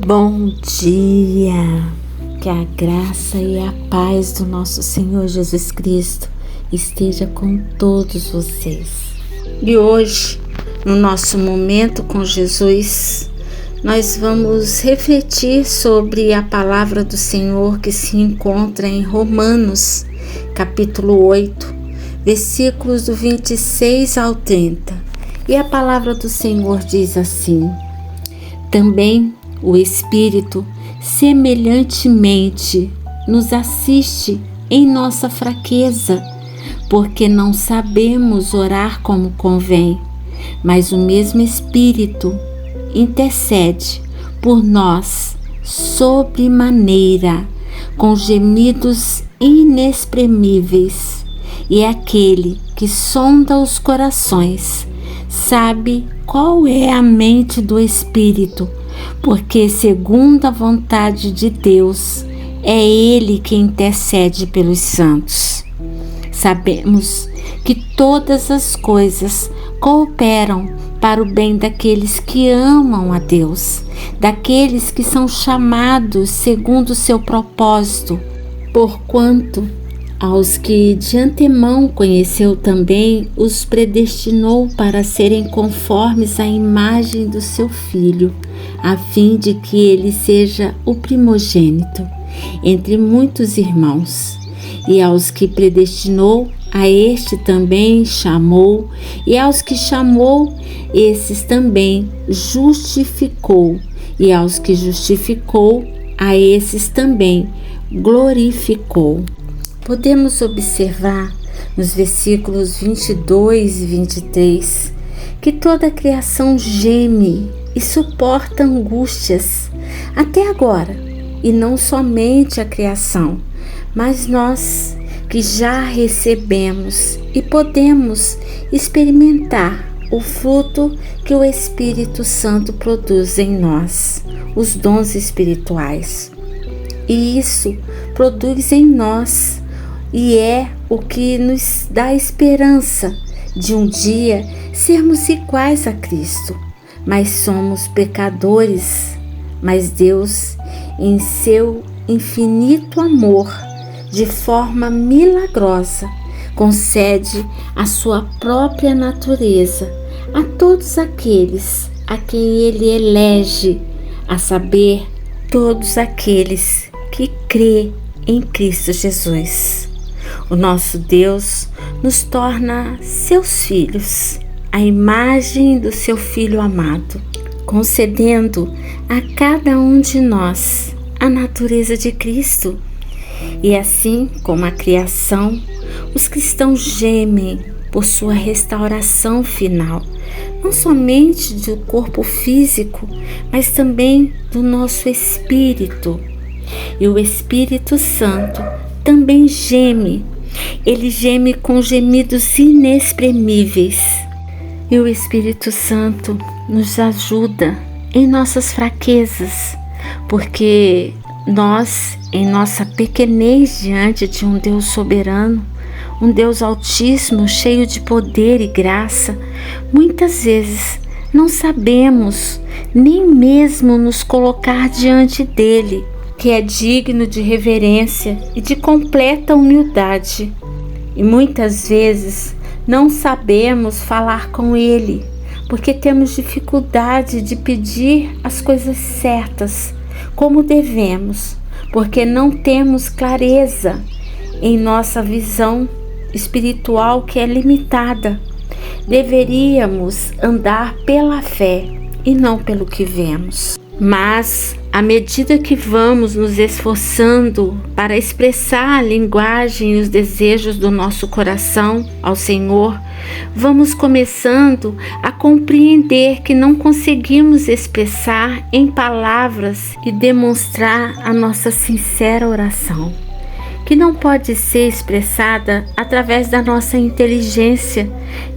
Bom dia! Que a graça e a paz do nosso Senhor Jesus Cristo esteja com todos vocês. E hoje, no nosso momento com Jesus, nós vamos refletir sobre a palavra do Senhor que se encontra em Romanos, capítulo 8, versículos do 26 ao 30. E a palavra do Senhor diz assim: também o Espírito, semelhantemente, nos assiste em nossa fraqueza, porque não sabemos orar como convém, mas o mesmo Espírito intercede por nós sobremaneira, com gemidos inexprimíveis, e aquele que sonda os corações sabe qual é a mente do Espírito, porque segundo a vontade de Deus, é Ele que intercede pelos santos. Sabemos que todas as coisas cooperam para o bem daqueles que amam a Deus, daqueles que são chamados segundo o seu propósito, porquanto aos que de antemão conheceu também, os predestinou para serem conformes à imagem do seu Filho, a fim de que ele seja o primogênito entre muitos irmãos. E aos que predestinou, a este também chamou, e aos que chamou, esses também justificou, e aos que justificou, a esses também glorificou. Podemos observar nos versículos 22 e 23 que toda a criação geme e suporta angústias até agora, e não somente a criação, mas nós que já recebemos e podemos experimentar o fruto que o Espírito Santo produz em nós, os dons espirituais. E isso produz em nós e é o que nos dá esperança de um dia sermos iguais a Cristo. Mas somos pecadores, mas Deus, em seu infinito amor, de forma milagrosa, concede a sua própria natureza a todos aqueles a quem Ele elege, a saber, todos aqueles que crê em Cristo Jesus. O nosso Deus nos torna seus filhos, a imagem do seu Filho amado, concedendo a cada um de nós a natureza de Cristo. E assim como a criação, os cristãos gemem por sua restauração final, não somente do corpo físico, mas também do nosso espírito. E o Espírito Santo também geme. Ele geme com gemidos inexprimíveis. E o Espírito Santo nos ajuda em nossas fraquezas, porque nós, em nossa pequenez diante de um Deus soberano, um Deus altíssimo, cheio de poder e graça, muitas vezes não sabemos nem mesmo nos colocar diante dele, que é digno de reverência e de completa humildade. E muitas vezes não sabemos falar com Ele, porque temos dificuldade de pedir as coisas certas, como devemos, porque não temos clareza em nossa visão espiritual, que é limitada. Deveríamos andar pela fé e não pelo que vemos. Mas, à medida que vamos nos esforçando para expressar a linguagem e os desejos do nosso coração ao Senhor, vamos começando a compreender que não conseguimos expressar em palavras e demonstrar a nossa sincera oração, que não pode ser expressada através da nossa inteligência,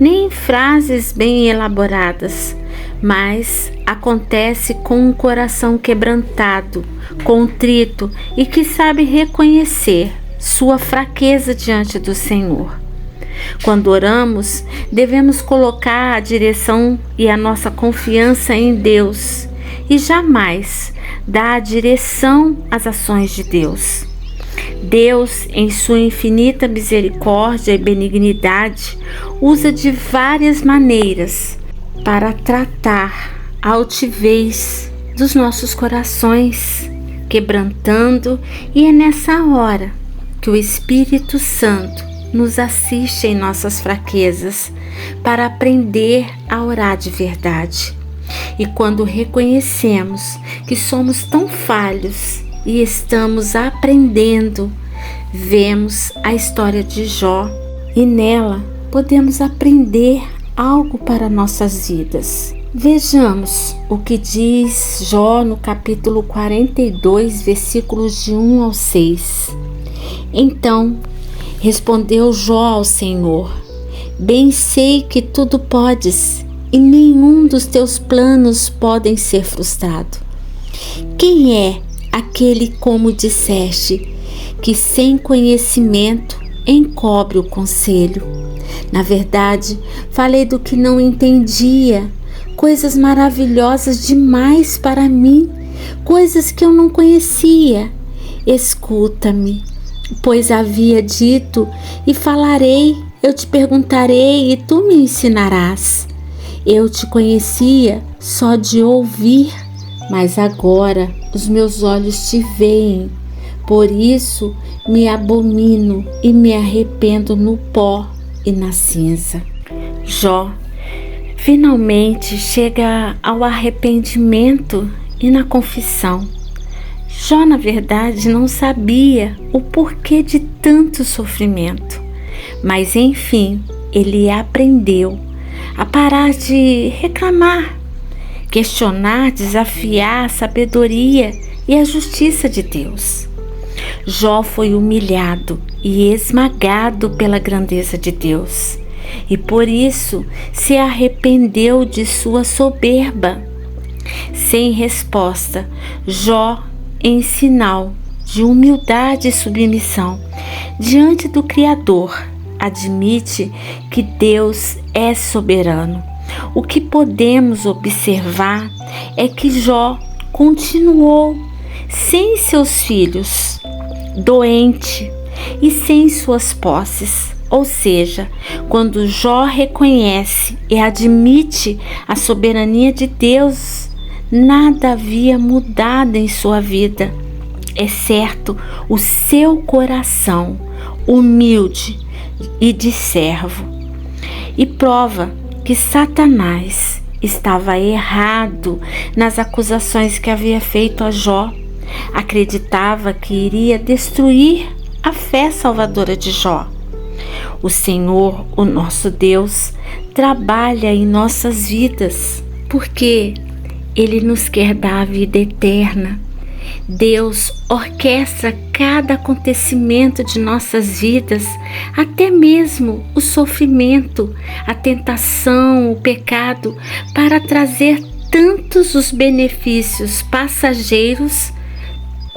nem em frases bem elaboradas, mas acontece com um coração quebrantado, contrito e que sabe reconhecer sua fraqueza diante do Senhor. Quando oramos, devemos colocar a direção e a nossa confiança em Deus e jamais dá a direção às ações de Deus. Deus, em sua infinita misericórdia e benignidade, usa de várias maneiras para tratar a altivez dos nossos corações, quebrantando, e é nessa hora que o Espírito Santo nos assiste em nossas fraquezas para aprender a orar de verdade. E quando reconhecemos que somos tão falhos e estamos aprendendo, vemos a história de Jó e nela podemos aprender algo para nossas vidas. Vejamos o que diz Jó no capítulo 42, versículos de 1 ao 6. Então respondeu Jó ao Senhor: bem sei que tudo podes e nenhum dos teus planos podem ser frustrado. Quem é aquele, como disseste, que sem conhecimento encobre o conselho? Na verdade, falei do que não entendia, coisas maravilhosas demais para mim, coisas que eu não conhecia. Escuta-me, pois havia dito, e falarei, eu te perguntarei e tu me ensinarás. Eu te conhecia só de ouvir, mas agora os meus olhos te veem. Por isso me abomino e me arrependo no pó e na cinza. Jó finalmente chega ao arrependimento e na confissão. Jó, na verdade, não sabia o porquê de tanto sofrimento, mas enfim, ele aprendeu a parar de reclamar, questionar, desafiar a sabedoria e a justiça de Deus. Jó foi humilhado e esmagado pela grandeza de Deus, e por isso se arrependeu de sua soberba. Sem resposta, Jó, em sinal de humildade e submissão diante do Criador, admite que Deus é soberano. O que podemos observar é que Jó continuou sem seus filhos, doente e sem suas posses. Ou seja, quando Jó reconhece e admite a soberania de Deus, nada havia mudado em sua vida, exceto o seu coração humilde e de servo. E prova que Satanás estava errado nas acusações que havia feito a Jó. Acreditava que iria destruir a fé salvadora de Jó. O Senhor, o nosso Deus, trabalha em nossas vidas porque Ele nos quer dar a vida eterna. Deus orquestra cada acontecimento de nossas vidas, até mesmo o sofrimento, a tentação, o pecado, para trazer tantos os benefícios passageiros,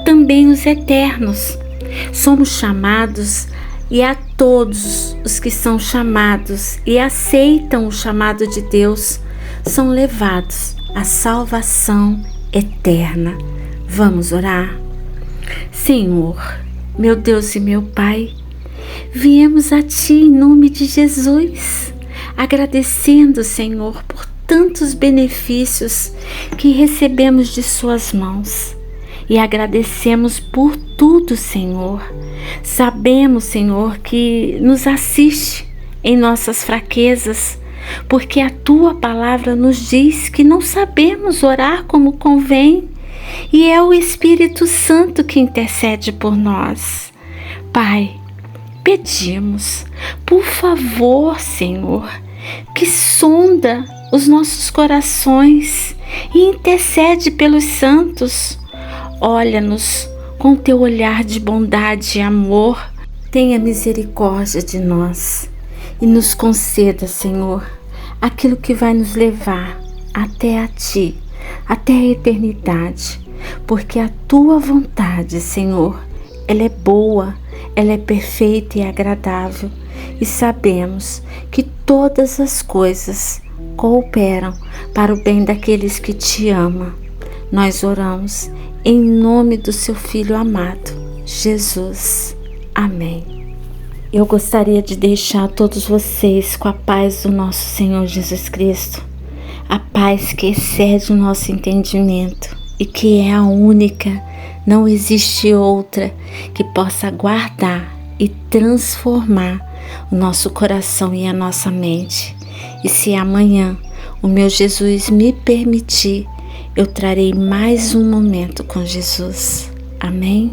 também os eternos. Somos chamados, e a todos os que são chamados e aceitam o chamado de Deus são levados à salvação eterna. Vamos orar? Senhor, meu Deus e meu Pai, viemos a Ti em nome de Jesus, agradecendo, Senhor, por tantos benefícios que recebemos de Suas mãos. E agradecemos por tudo, Senhor. Sabemos, Senhor, que nos assiste em nossas fraquezas, porque a Tua palavra nos diz que não sabemos orar como convém, e é o Espírito Santo que intercede por nós. Pai, pedimos, por favor, Senhor, que sonda os nossos corações e intercede pelos santos. Olha-nos com Teu olhar de bondade e amor. Tenha misericórdia de nós e nos conceda, Senhor, aquilo que vai nos levar até a Ti, até a eternidade, porque a Tua vontade, Senhor, ela é boa, ela é perfeita e agradável, e sabemos que todas as coisas cooperam para o bem daqueles que Te amam. nós oramos em nome do seu Filho amado, Jesus. Amém. Eu gostaria de deixar todos vocês com a paz do nosso Senhor Jesus Cristo, a paz que excede o nosso entendimento e que é a única, não existe outra que possa guardar e transformar o nosso coração e a nossa mente. E se amanhã o meu Jesus me permitir, eu trarei mais um momento com Jesus. Amém?